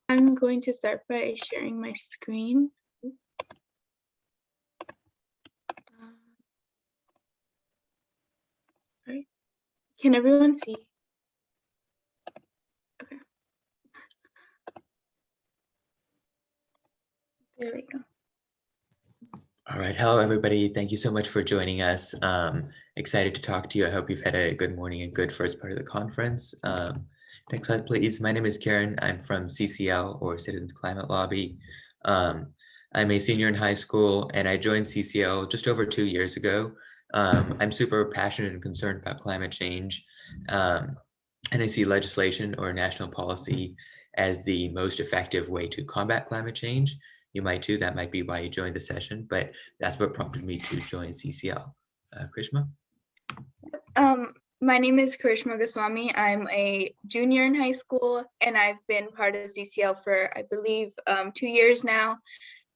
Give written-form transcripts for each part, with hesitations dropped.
I'm going to start by sharing my screen. Sorry. Can everyone see? Okay. There we go. All right. Hello, everybody. Thank you so much for joining us. Excited to talk to you. I hope you've had a good morning and good first part of the conference. Next slide, please. My name is Karen. I'm from CCL, or Citizens Climate Lobby. I'm a senior in high school, and I joined CCL just over 2 years ago. I'm super passionate and concerned about climate change, and I see legislation or national policy as the most effective way to combat climate change. You might too, that might be why you joined the session, but that's what prompted me to join CCL. Krishma? My name is Karishma Goswami. I'm a junior in high school, and I've been part of CCL for, I believe, 2 years now.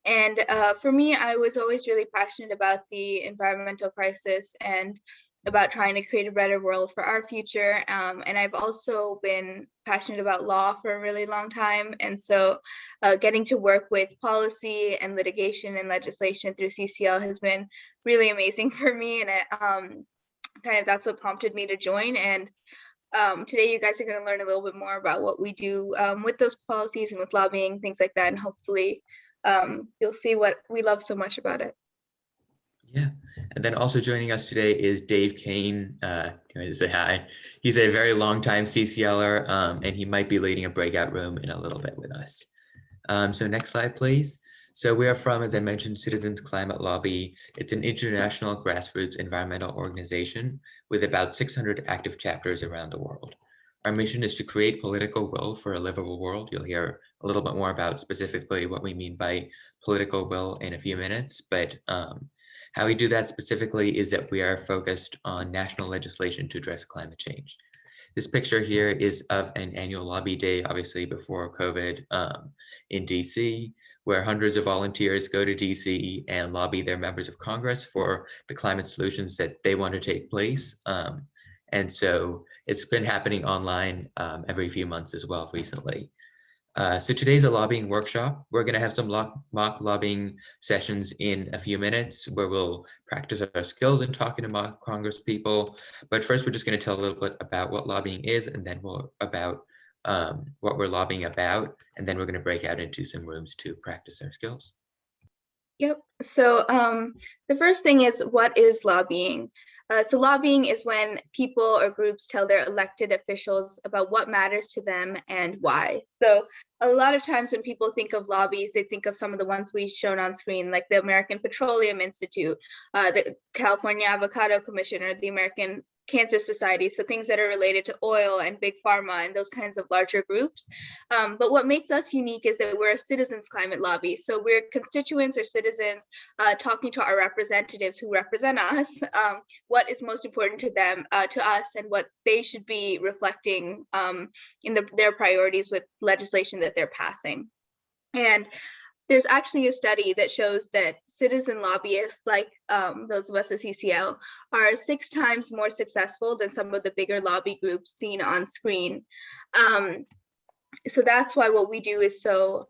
And for me, I was always really passionate about the environmental crisis and about trying to create a better world for our future. And I've also been passionate about law for a really long time. And so getting to work with policy and litigation and legislation through CCL has been really amazing for me. And that's what prompted me to join. And today you guys are going to learn a little bit more about what we do with those policies and with lobbying, things like that. And hopefully you'll see what we love so much about it. Yeah, and then also joining us today is Dave Kane. Can I just say hi? He's a very long time CCLer, and he might be leading a breakout room in a little bit with us. So next slide, please. So we are from, as I mentioned, Citizens Climate Lobby. It's an international grassroots environmental organization with about 600 active chapters around the world. Our mission is to create political will for a livable world. You'll hear a little bit more about specifically what we mean by political will in a few minutes, but how we do that specifically is that we are focused on national legislation to address climate change. This picture here is of an annual lobby day, obviously before COVID, in DC, where hundreds of volunteers go to DC and lobby their members of Congress for the climate solutions that they want to take place. And so it's been happening online every few months as well recently. So today's a lobbying workshop. We're going to have some mock lobbying sessions in a few minutes where we'll practice our skills in talking to mock Congress people. But first, we're just going to tell a little bit about what lobbying is, and then about what we're lobbying about. And then we're going to break out into some rooms to practice our skills. Yep. So the first thing is, what is lobbying? So lobbying is when people or groups tell their elected officials about what matters to them and why. So a lot of times when people think of lobbies, they think of some of the ones we've shown on screen, like the American Petroleum Institute, the California Avocado Commission, or the American Cancer Society, so things that are related to oil and big pharma and those kinds of larger groups. But what makes us unique is that we're a citizens climate lobby. So we're constituents or citizens talking to our representatives who represent us, what is most important to them, to us, and what they should be reflecting in their priorities with legislation that they're passing. And there's actually a study that shows that citizen lobbyists, like those of us at CCL, are 6 times more successful than some of the bigger lobby groups seen on screen. So that's why what we do is so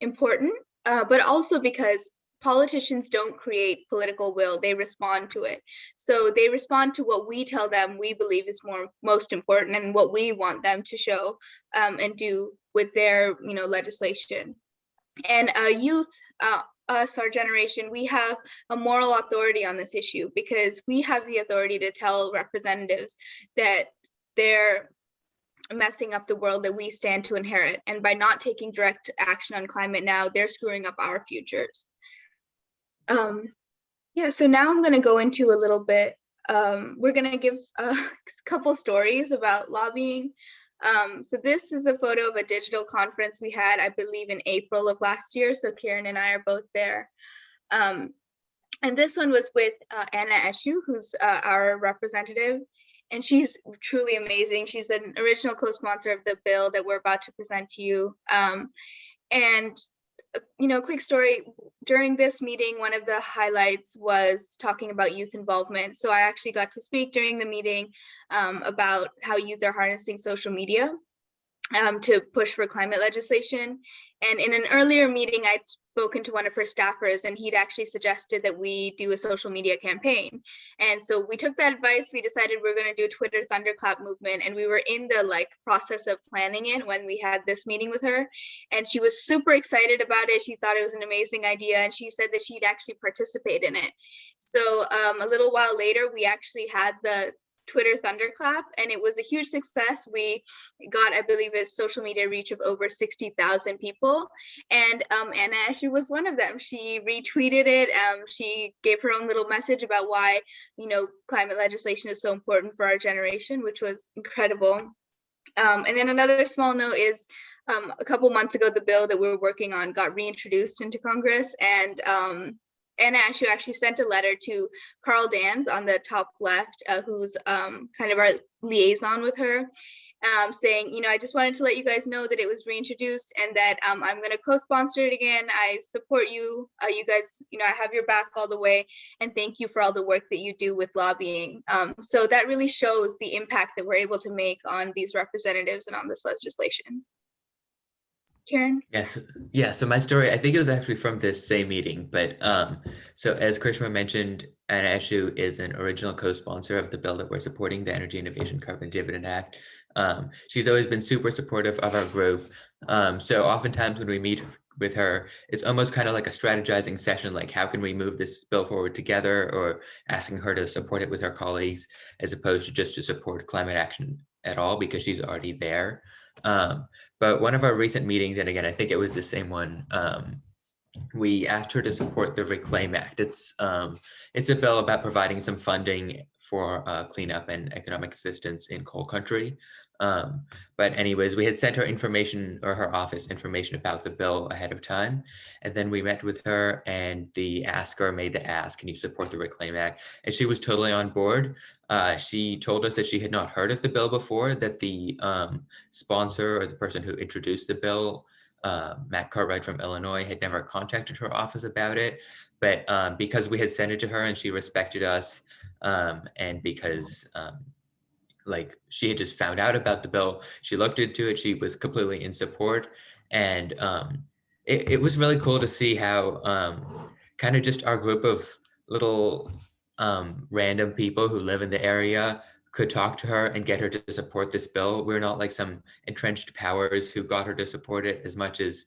important, but also because politicians don't create political will, they respond to it. So they respond to what we tell them we believe is most important and what we want them to show and do with their legislation. And youth, us, our generation, we have a moral authority on this issue because we have the authority to tell representatives that they're messing up the world that we stand to inherit. And by not taking direct action on climate now, they're screwing up our futures. Yeah, so now I'm going to go into a little bit, we're going to give a couple stories about lobbying. So this is a photo of a digital conference we had, I believe, in April of last year. So Karen and I are both there. And this one was with Anna Eshu, who's our representative. And she's truly amazing. She's an original co-sponsor of the bill that we're about to present to you. And quick story, during this meeting, one of the highlights was talking about youth involvement. So I actually got to speak during the meeting about how youth are harnessing social media. to push for climate legislation. And in an earlier meeting, I'd spoken to one of her staffers, and he'd actually suggested that we do a social media campaign. And so we took that advice. We decided we're going to do a Twitter thunderclap movement, and we were in the process of planning it when we had this meeting with her. And she was super excited about it. She thought it was an amazing idea, and she said that she'd actually participate in it. So a little while later, we actually had the Twitter thunderclap, and it was a huge success. We got, I believe, a social media reach of over 60,000 people, and Anna actually was one of them. She retweeted it. She gave her own little message about why climate legislation is so important for our generation, which was incredible. And then another small note is a couple months ago, the bill that we were working on got reintroduced into Congress, and Anna actually sent a letter to Carl Dans on the top left, who's kind of our liaison with her, saying, I just wanted to let you guys know that it was reintroduced and that I'm going to co-sponsor it again. I support you. You guys, I have your back all the way. And thank you for all the work that you do with lobbying. So that really shows the impact that we're able to make on these representatives and on this legislation. Karen? Yes. Yeah. So my story, I think it was actually from this same meeting, but so as Krishna mentioned, Anna Eshu is an original co-sponsor of the bill that we're supporting, the Energy Innovation Carbon Dividend Act. She's always been super supportive of our group. So oftentimes when we meet with her, it's almost kind of like a strategizing session, like how can we move this bill forward together, or asking her to support it with her colleagues, as opposed to just to support climate action at all, because she's already there. But one of our recent meetings, and again, I think it was the same one, we asked her to support the Reclaim Act. It's a bill about providing some funding for cleanup and economic assistance in coal country. But anyways, we had sent her information, or her office information, about the bill ahead of time. And then we met with her, and the asker made the ask, can you support the Reclaim Act? And she was totally on board. She told us that she had not heard of the bill before, that the sponsor, or the person who introduced the bill, Matt Cartwright from Illinois, had never contacted her office about it. But because we had sent it to her and she respected us, and because she had just found out about the bill, she looked into it, she was completely in support. And it was really cool to see how kind of just our group of little random people who live in the area could talk to her and get her to support this bill. We're not like some entrenched powers who got her to support it, as much as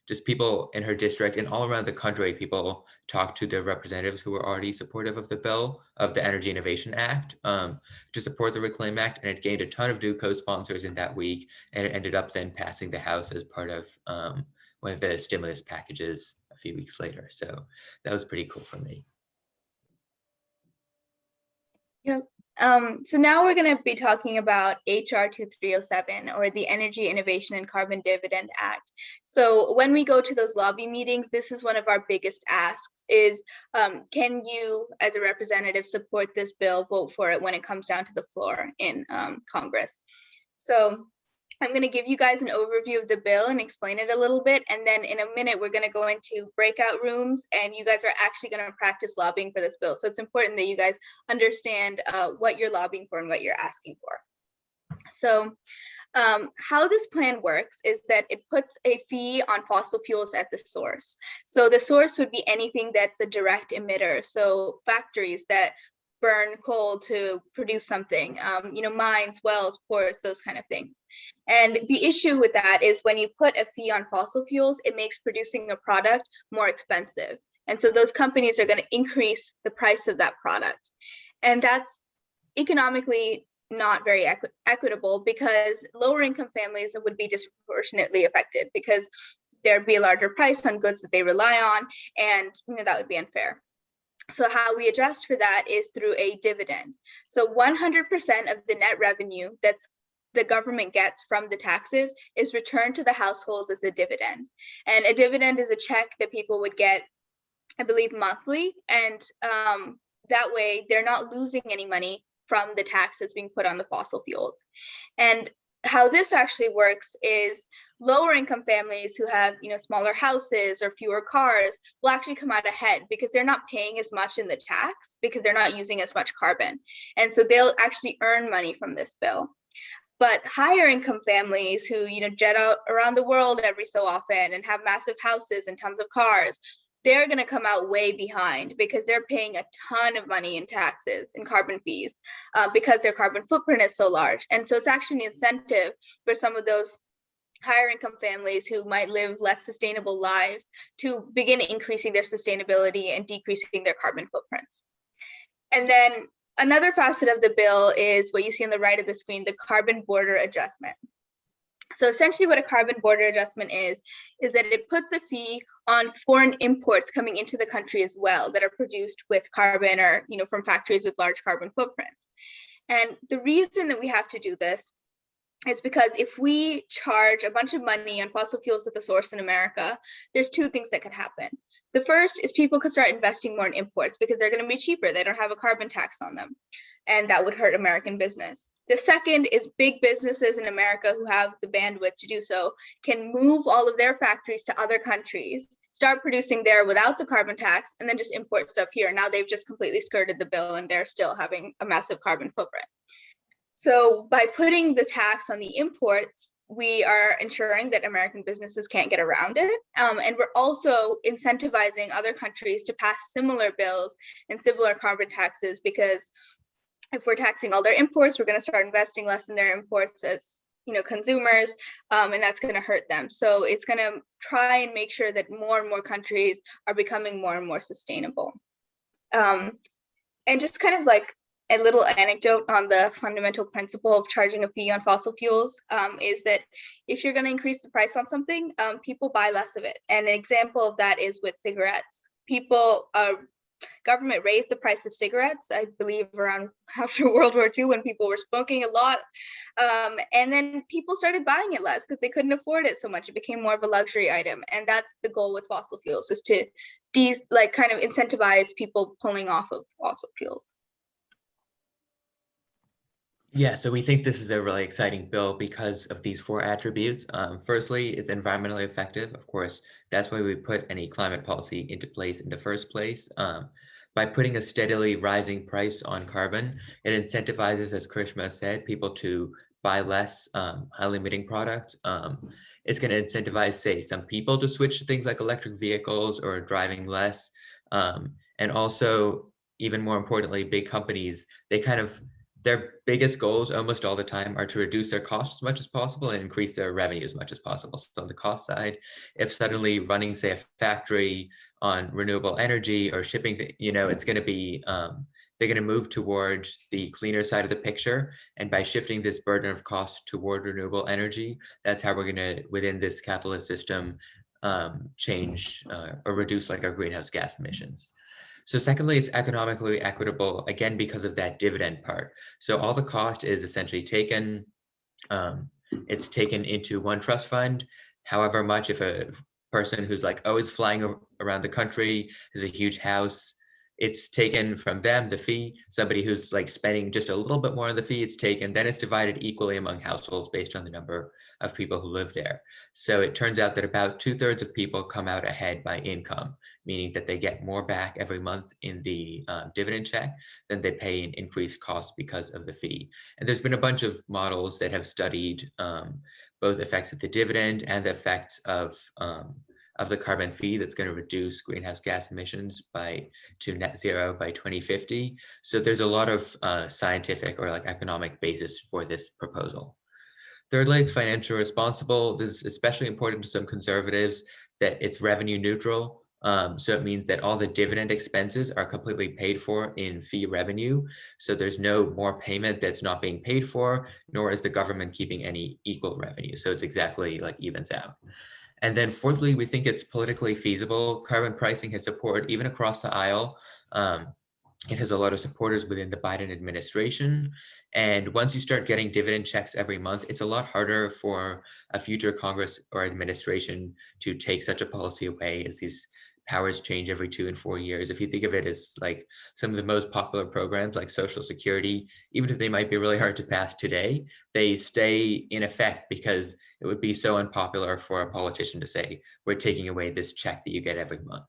just people in her district and all around the country. People talked to their representatives who were already supportive of the bill, of the Energy Innovation Act, to support the Reclaim Act, and it gained a ton of new co-sponsors in that week, and it ended up then passing the House as part of one of the stimulus packages a few weeks later. So that was pretty cool for me. Yep. So now we're going to be talking about HR 2307, or the Energy Innovation and Carbon Dividend Act. So when we go to those lobby meetings, this is one of our biggest asks is, can you as a representative support this bill, vote for it when it comes down to the floor in Congress? So I'm going to give you guys an overview of the bill and explain it a little bit. And then in a minute, we're going to go into breakout rooms, and you guys are actually going to practice lobbying for this bill. So it's important that you guys understand what you're lobbying for and what you're asking for. So how this plan works is that it puts a fee on fossil fuels at the source. So the source would be anything that's a direct emitter. So factories that burn coal to produce something, mines, wells, ports, those kind of things. And the issue with that is when you put a fee on fossil fuels, it makes producing a product more expensive. And so those companies are going to increase the price of that product. And that's economically not very equitable, because lower income families would be disproportionately affected, because there'd be a larger price on goods that they rely on, and that would be unfair. So how we adjust for that is through a dividend. So 100% of the net revenue that's the government gets from the taxes is returned to the households as a dividend. And a dividend is a check that people would get, I believe, monthly. And that way they're not losing any money from the taxes being put on the fossil fuels. And how this actually works is lower income families who have smaller houses or fewer cars will actually come out ahead, because they're not paying as much in the tax, because they're not using as much carbon. And so they'll actually earn money from this bill. But higher income families who, jet out around the world every so often and have massive houses and tons of cars, they're going to come out way behind because they're paying a ton of money in taxes and carbon fees because their carbon footprint is so large. And so it's actually an incentive for some of those higher income families who might live less sustainable lives to begin increasing their sustainability and decreasing their carbon footprints. And then another facet of the bill is what you see on the right of the screen, the carbon border adjustment. So essentially what a carbon border adjustment is that it puts a fee on foreign imports coming into the country as well that are produced with carbon or, from factories with large carbon footprints. And the reason that we have to do this is because if we charge a bunch of money on fossil fuels at the source in America, there's two things that could happen. The first is people could start investing more in imports because they're going to be cheaper. They don't have a carbon tax on them, and that would hurt American business. The second is big businesses in America who have the bandwidth to do so can move all of their factories to other countries, start producing there without the carbon tax, and then just import stuff here. Now they've just completely skirted the bill and they're still having a massive carbon footprint. So by putting the tax on the imports, we are ensuring that American businesses can't get around it. And we're also incentivizing other countries to pass similar bills and similar carbon taxes, because if we're taxing all their imports, we're going to start investing less in their imports as consumers, and that's going to hurt them. So it's going to try and make sure that more and more countries are becoming more and more sustainable. And just kind of like a little anecdote on the fundamental principle of charging a fee on fossil fuels is that if you're going to increase the price on something, people buy less of it. And an example of that is with cigarettes. Government raised the price of cigarettes, I believe, around after World War II when people were smoking a lot. And then people started buying it less because they couldn't afford it so much. It became more of a luxury item. And that's the goal with fossil fuels, is to kind of incentivize people pulling off of fossil fuels. Yeah, so we think this is a really exciting bill because of these four attributes. Firstly, it's environmentally effective. Of course, that's why we put any climate policy into place in the first place. By putting a steadily rising price on carbon, it incentivizes, as Krishma said, people to buy less highly emitting products. It's going to incentivize, say, some people to switch to things like electric vehicles or driving less. And also, even more importantly, big companies, their biggest goals almost all the time are to reduce their costs as much as possible and increase their revenue as much as possible. So on the cost side, if suddenly running, say, a factory on renewable energy or shipping, it's going to be, they're going to move towards the cleaner side of the picture. And by shifting this burden of cost toward renewable energy, that's how we're going to, within this capitalist system, change or reduce like our greenhouse gas emissions. So secondly, it's economically equitable, again, because of that dividend part. So all the cost is essentially taken, it's taken into one trust fund, however much, if a person who's like always flying around the country, has a huge house, it's taken from them, the fee. Somebody who's like spending just a little bit more on the fee, it's taken, then it's divided equally among households based on the number of people who live there. So it turns out that about 2/3 of people come out ahead by income, meaning that they get more back every month in the dividend check than they pay in increased costs because of the fee. And there's been a bunch of models that have studied both effects of the dividend and the effects of the carbon fee that's going to reduce greenhouse gas emissions to net zero by 2050. So there's a lot of scientific or like economic basis for this proposal. Thirdly, it's financially responsible. This is especially important to some conservatives, that it's revenue neutral. So it means that all the dividend expenses are completely paid for in fee revenue. So there's no more payment that's not being paid for, nor is the government keeping any equal revenue. So it's exactly like evens out. And then fourthly, we think it's politically feasible. Carbon pricing has support even across the aisle. It has a lot of supporters within the Biden administration. And once you start getting dividend checks every month, it's a lot harder for a future Congress or administration to take such a policy away, as these powers change every 2 and 4 years. If you think of it as like some of the most popular programs like Social Security, even if they might be really hard to pass today, they stay in effect because it would be so unpopular for a politician to say, we're taking away this check that you get every month.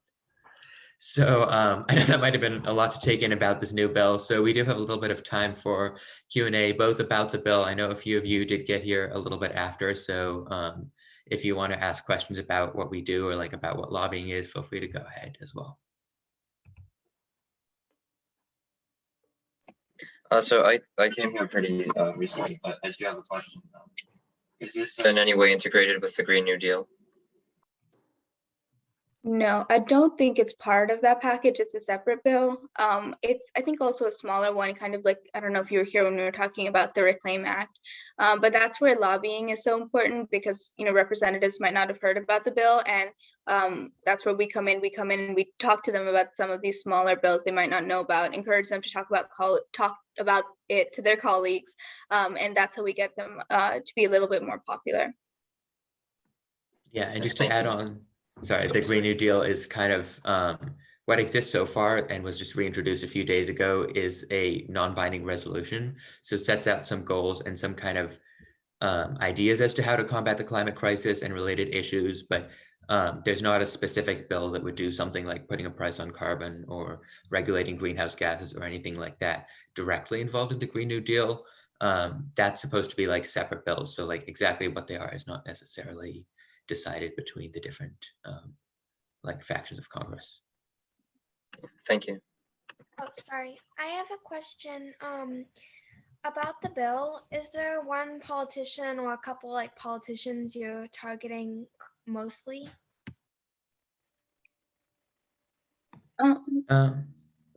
So I know that might have been a lot to take in about this new bill. So we do have a little bit of time for Q&A, both about the bill. I know a few of you did get here a little bit after. So if you want to ask questions about what we do or like about what lobbying is, feel free to go ahead as well. So I came here pretty recently, but I do have a question. Is this in any way integrated with the Green New Deal? No, I don't think it's part of that package. It's a separate bill. It's, I think, also a smaller one, kind of like, I don't know if you were here when we were talking about the Reclaim Act, but that's where lobbying is so important because, you know, representatives might not have heard about the bill, and that's where we come in. We come in and we talk to them about some of these smaller bills they might not know about, encourage them to talk about it to their colleagues, and that's how we get them to be a little bit more popular. Yeah, and just to add on, sorry, the Green New Deal is kind of what exists so far and was just reintroduced a few days ago is a non-binding resolution. So it sets out some goals and some kind of ideas as to how to combat the climate crisis and related issues, but there's not a specific bill that would do something like putting a price on carbon or regulating greenhouse gases or anything like that directly involved in the Green New Deal. That's supposed to be like separate bills. So like exactly what they are is not necessarily decided between the different like factions of Congress. Thank you. Oh, sorry. I have a question about the bill. Is there one politician or a couple like politicians you're targeting mostly? Well,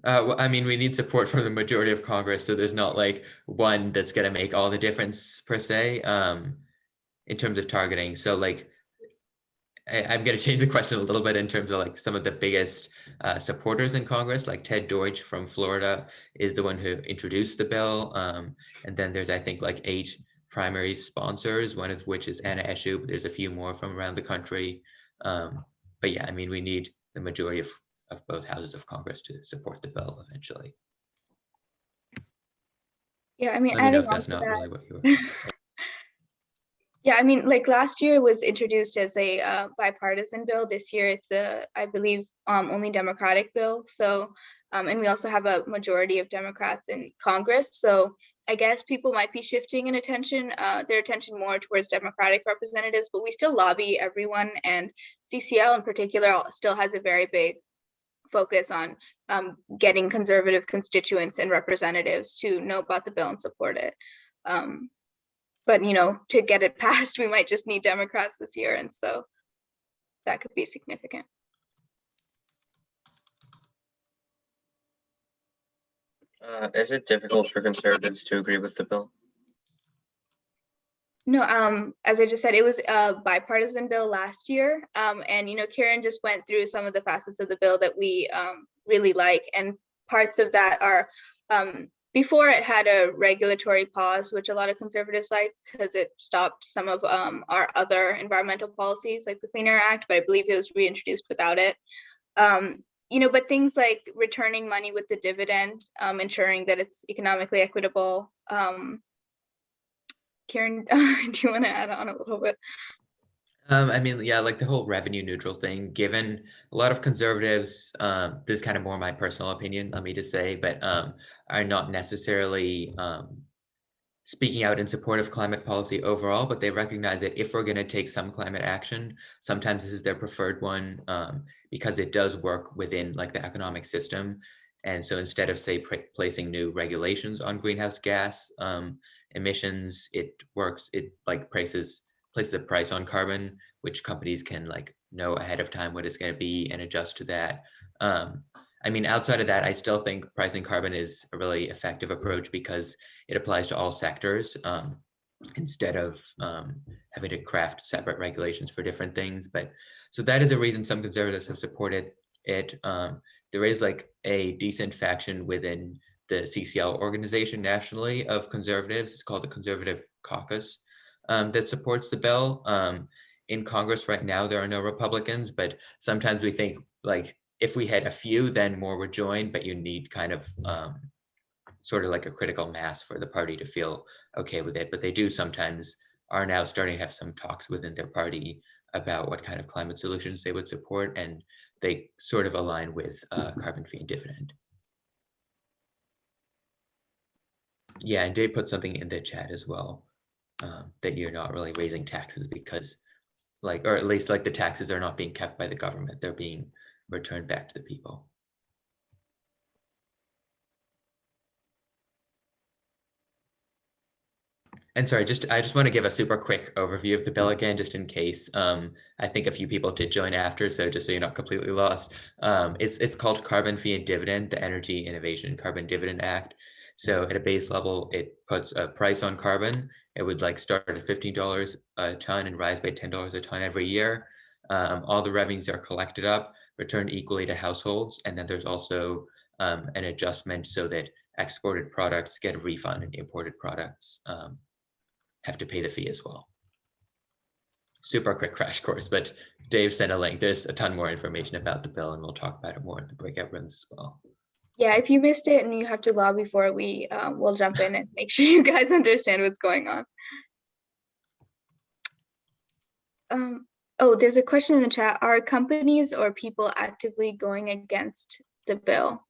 I mean, we need support from the majority of Congress, so there's not like one that's going to make all the difference per se in terms of targeting. So like, I'm going to change the question a little bit in terms of like some of the biggest supporters in Congress, like Ted Deutsch from Florida is the one who introduced the bill. And then there's, I think, like 8 primary sponsors, one of which is Anna Eshoo, but there's a few more from around the country. But yeah, I mean, we need the majority of both houses of Congress to support the bill eventually. Yeah, I mean, Let me know adding if on that's to not that. really what you were. Yeah, I mean, like last year it was introduced as a bipartisan bill. This year it's a, I believe, only Democratic bill. So, and we also have a majority of Democrats in Congress. So I guess people might be shifting their attention more towards Democratic representatives, but we still lobby everyone. And CCL in particular still has a very big focus on getting conservative constituents and representatives to know about the bill and support it. But, you know, to get it passed, we might just need Democrats this year. And so that could be significant. Is it difficult for conservatives to agree with the bill? No, as I just said, it was a bipartisan bill last year. And, you know, Karen just went through some of the facets of the bill that we really like. And parts of that are, before it had a regulatory pause, which a lot of conservatives like because it stopped some of our other environmental policies like the Clean Air Act, but I believe it was reintroduced without it. You know, but things like returning money with the dividend, ensuring that it's economically equitable. Karen, do you want to add on a little bit? I mean, yeah, like the whole revenue neutral thing, given a lot of conservatives, this is kind of more my personal opinion, let me just say, but are not necessarily speaking out in support of climate policy overall, but they recognize that if we're going to take some climate action, sometimes this is their preferred one because it does work within like the economic system. And so instead of say placing new regulations on greenhouse gas emissions, it like places a price on carbon, which companies can like know ahead of time what it's going to be and adjust to that. I mean, outside of that, I still think pricing carbon is a really effective approach because it applies to all sectors instead of having to craft separate regulations for different things. But so that is a reason some conservatives have supported it. There is like a decent faction within the CCL organization nationally of conservatives. It's called the Conservative Caucus that supports the bill. In Congress right now, there are no Republicans, but sometimes we think like if we had a few, then more would join, but you need kind of sort of like a critical mass for the party to feel okay with it. But they do sometimes are now starting to have some talks within their party about what kind of climate solutions they would support. And they sort of align with carbon fee and dividend. Yeah, and Dave put something in the chat as well, that you're not really raising taxes because or at least like the taxes are not being kept by the government, they're being returned back to the people. And sorry, I just want to give a super quick overview of the bill again, just in case. I think a few people did join after, so just so you're not completely lost. It's called Carbon Fee and Dividend, the Energy Innovation Carbon Dividend Act. So at a base level, it puts a price on carbon. It would start at $15 a ton and rise by $10 a ton every year. All the revenues are collected up, returned equally to households, and then there's also an adjustment so that exported products get a refund and imported products have to pay the fee as well. Super quick crash course, but Dave sent a link. There's a ton more information about the bill, and we'll talk about it more in the breakout rooms as well. Yeah, if you missed it and you have to lobby for it, we'll jump in and make sure you guys understand what's going on. Oh, there's a question in the chat. Are companies or people actively going against the bill?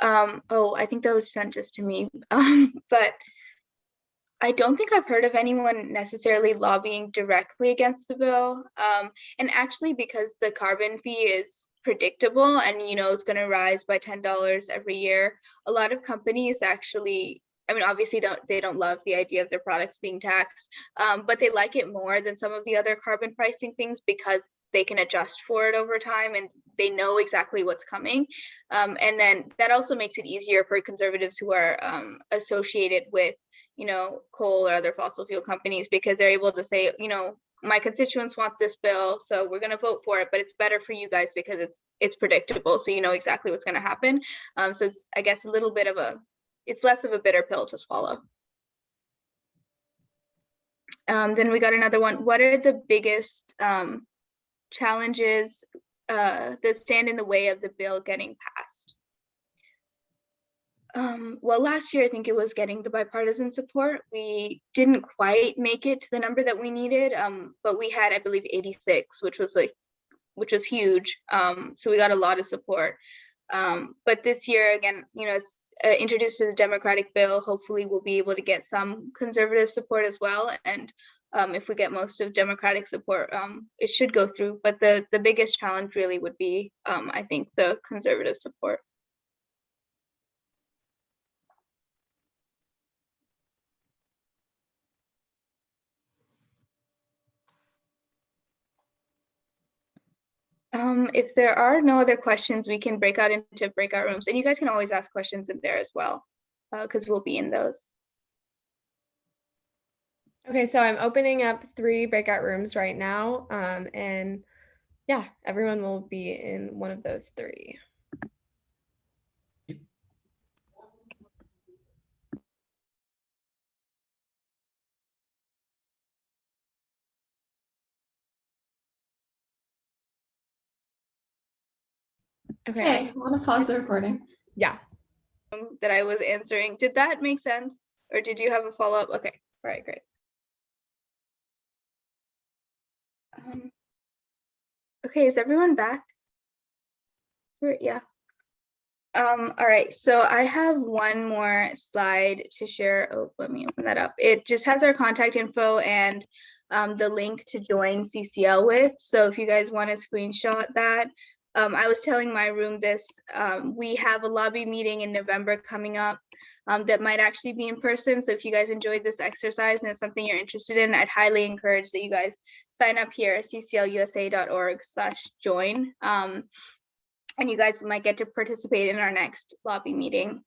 Oh, I think that was sent just to me, but I don't think I've heard of anyone necessarily lobbying directly against the bill. And actually, because the carbon fee is predictable and it's going to rise by $10 every year, a lot of companies actually, I mean, obviously they don't love the idea of their products being taxed, but they like it more than some of the other carbon pricing things because they can adjust for it over time and they know exactly what's coming. And then that also makes it easier for conservatives who are associated with coal or other fossil fuel companies, because they're able to say, my constituents want this bill, so we're going to vote for it, but it's better for you guys because it's predictable, so you know exactly what's going to happen. So it's, I guess, it's less of a bitter pill to swallow. Then we got another one. What are the biggest challenges that stand in the way of the bill getting passed? Well, last year, I think it was getting the bipartisan support. We didn't quite make it to the number that we needed, but we had, I believe, 86, which was huge. So we got a lot of support. But this year, again, it's introduced as a Democratic bill. Hopefully, we'll be able to get some conservative support as well. And if we get most of Democratic support, it should go through. But the biggest challenge really would be, I think, the conservative support. If there are no other questions, we can break out into breakout rooms, and you guys can always ask questions in there as well, because we'll be in those. Okay, so I'm opening up 3 breakout rooms right now, and yeah, everyone will be in one of those 3. Okay. Hey, want to pause the recording? Yeah. That I was answering. Did that make sense? Or did you have a follow-up? Okay. All right, great. Okay, is everyone back? Yeah. All right, so I have one more slide to share. Oh, let me open that up. It just has our contact info and the link to join CCL with. So if you guys want to screenshot that, I was telling my room this, we have a lobby meeting in November coming up that might actually be in person. So if you guys enjoyed this exercise and it's something you're interested in, I'd highly encourage that you guys sign up here at cclusa.org/join. And you guys might get to participate in our next lobby meeting.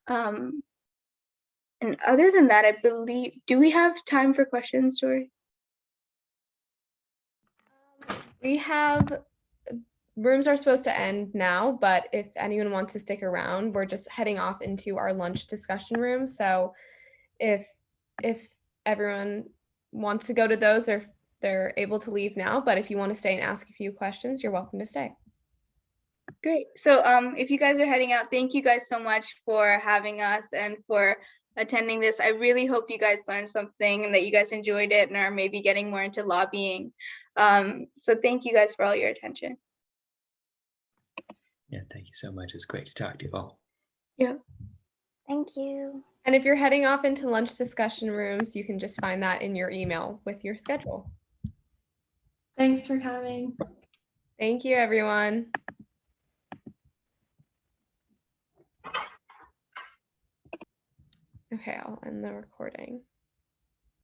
And other than that, I believe, do we have time for questions, Jory? We have, rooms are supposed to end now, but if anyone wants to stick around, we're just heading off into our lunch discussion room. So if everyone wants to go to those, they're able to leave now, but if you want to stay and ask a few questions, you're welcome to stay. Great. So if you guys are heading out, thank you guys so much for having us and for attending this. I really hope you guys learned something and that you guys enjoyed it and are maybe getting more into lobbying. So thank you guys for all your attention. Yeah, thank you so much. It's great to talk to you all. Yeah. Thank you. And if you're heading off into lunch discussion rooms, you can just find that in your email with your schedule. Thanks for coming. Thank you, everyone. Okay, I'll end the recording.